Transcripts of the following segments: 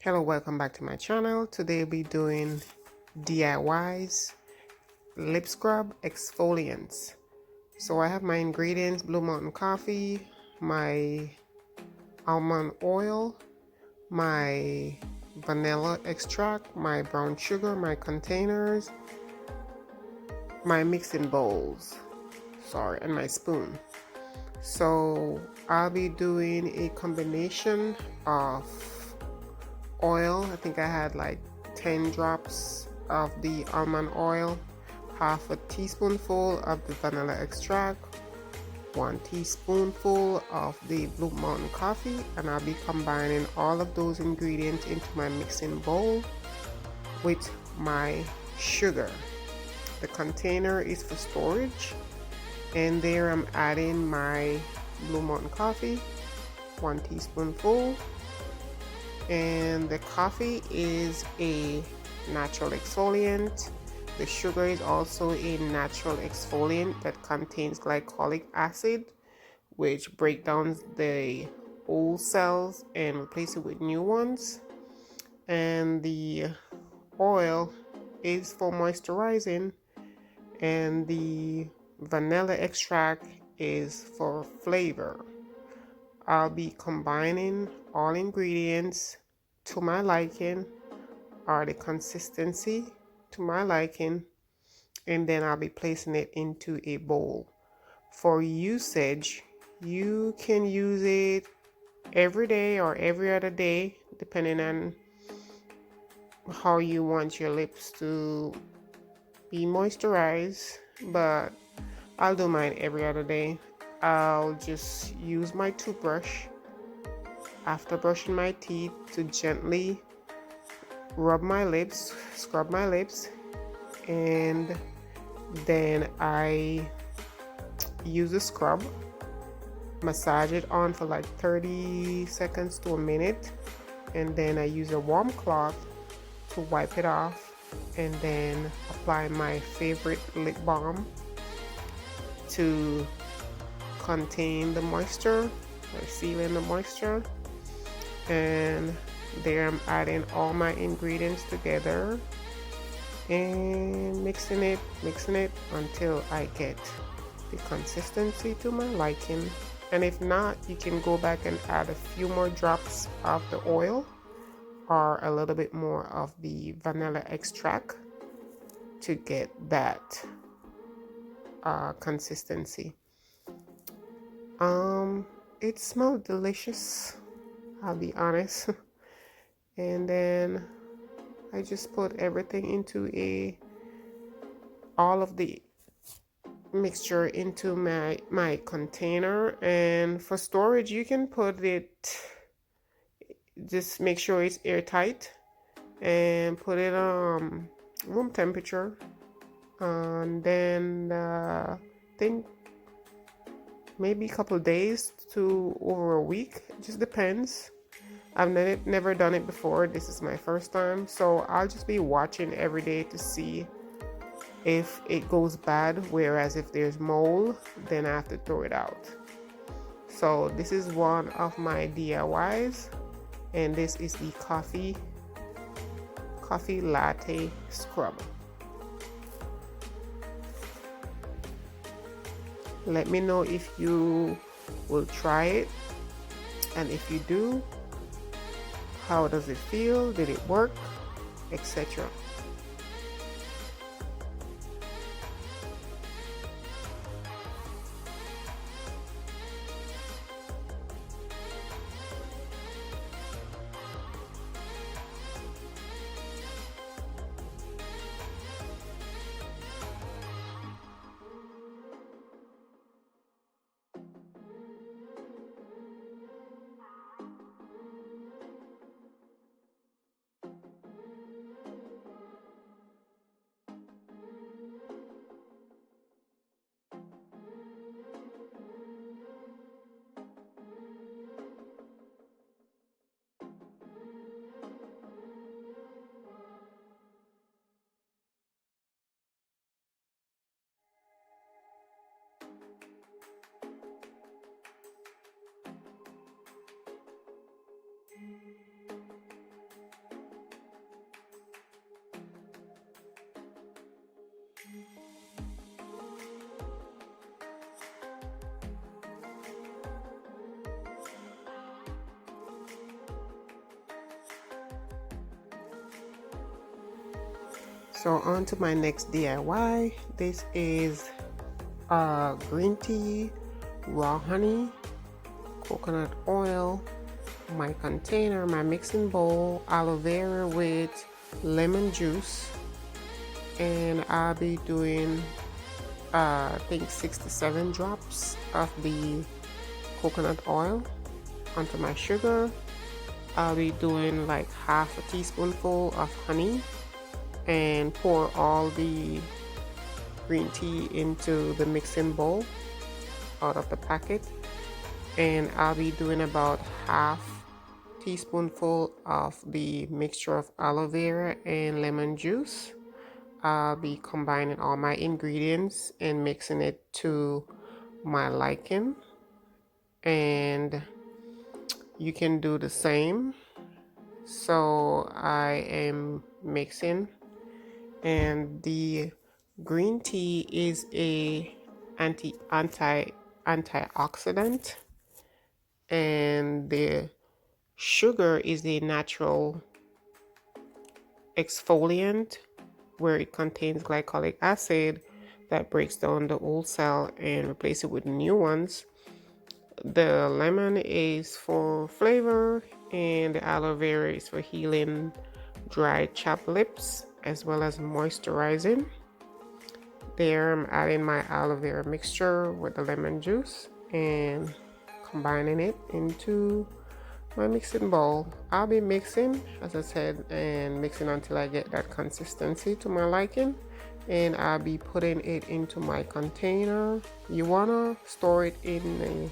Hello, welcome back to my channel. Today we'll be doing DIYs lip scrub exfoliants. So I have my ingredients: Blue Mountain coffee, my almond oil, my vanilla extract, my brown sugar, my containers, my mixing bowls, and my spoon. So I'll be doing a combination of oil. I think I had like 10 drops of the almond oil, half a teaspoonful of the vanilla extract, 1 teaspoonful of the Blue Mountain coffee, and I'll be combining all of those ingredients into my mixing bowl with my sugar. The container is for storage, and there I'm adding my Blue Mountain coffee, 1 teaspoonful. And the coffee is a natural exfoliant. The sugar is also a natural exfoliant that contains glycolic acid, which breaks down the old cells and replace it with new ones. And the oil is for moisturizing, and the vanilla extract is for flavor. I'll be combining all ingredients to my liking, or the consistency to my liking, and then I'll be placing it into a bowl. For usage, you can use it every day or every other day, depending on how you want your lips to be moisturized, but I'll do mine every other day. I'll just use my toothbrush after brushing my teeth to gently rub my lips, scrub my lips, and then I use a scrub, massage it on for like 30 seconds to a minute, and then I use a warm cloth to wipe it off, and then apply my favorite lip balm to contain the moisture or seal in the moisture. And there I'm adding all my ingredients together and mixing it until I get the consistency to my liking. And if not, you can go back and add a few more drops of the oil or a little bit more of the vanilla extract to get that consistency. It smelled delicious, I'll be honest. And then I just put everything into all of the mixture into my container. And for storage, you can put it, just make sure it's airtight, and put it room temperature, and then I think maybe a couple days to over a week. It just depends. I've never done it before. This is my first time, so I'll just be watching every day to see if it goes bad, whereas if there's mold, then I have to throw it out. So this is one of my DIYs, and this is the coffee latte scrub. Let me know if you will try it, and if you do, how does it feel? Did it work? Etc. So on to my next DIY. This is green tea, raw honey, coconut oil, my container, my mixing bowl, aloe vera with lemon juice, and I'll be doing I think 6 to 7 drops of the coconut oil onto my sugar. I'll be doing like half a teaspoonful of honey and pour all the green tea into the mixing bowl out of the packet. And I'll be doing about half teaspoonful of the mixture of aloe vera and lemon juice. I'll be combining all my ingredients and mixing it to my liking, and you can do the same. So I am mixing, and the green tea is a antioxidant, and the sugar is a natural exfoliant where it contains glycolic acid that breaks down the old cell and replace it with new ones. The lemon is for flavor, and the aloe vera is for healing dry chapped lips as well as moisturizing. There I'm adding my aloe vera mixture with the lemon juice and combining it into my mixing bowl. I'll be mixing, as I said, and mixing until I get that consistency to my liking, and I'll be putting it into my container. You wanna store it in a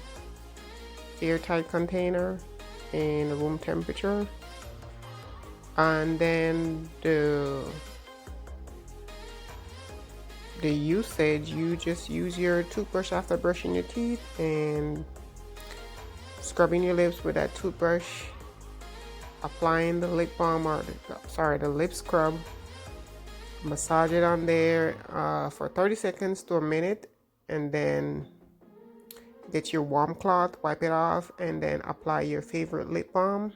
airtight container in room temperature, and then the usage, you just use your toothbrush after brushing your teeth and scrubbing your lips with that toothbrush, applying the lip balm or the lip scrub, massage it on there for 30 seconds to a minute, and then get your warm cloth, wipe it off, and then apply your favorite lip balm.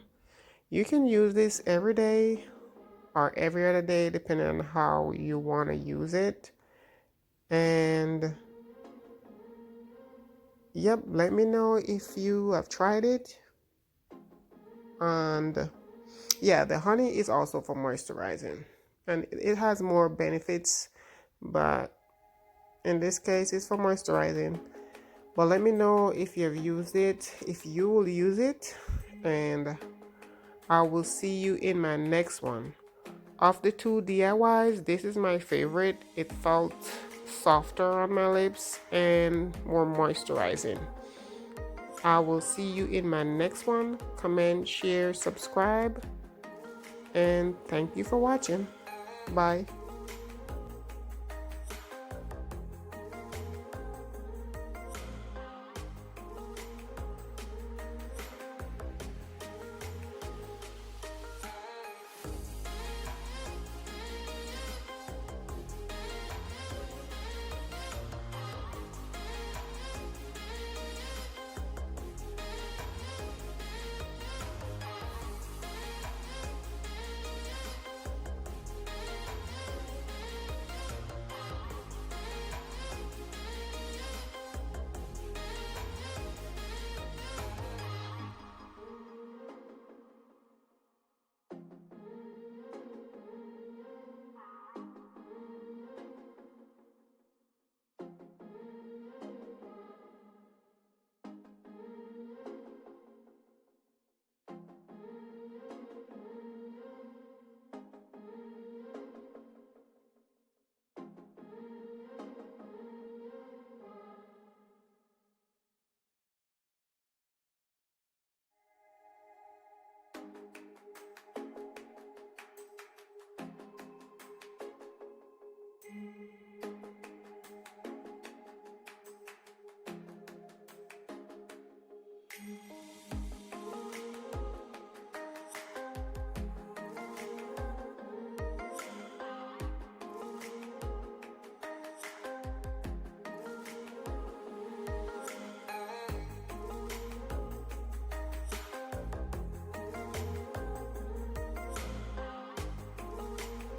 You can use this every day or every other day depending on how you want to use it. And yep, let me know if you have tried it. And yeah, the honey is also for moisturizing, and it has more benefits, but in this case it's for moisturizing. But let me know if you have used it, if you will use it, and I will see you in my next one. Of the two DIYs, this is my favorite. It felt softer on my lips and more moisturizing. I will see you in my next one. Comment, share, subscribe, and thank you for watching. Bye.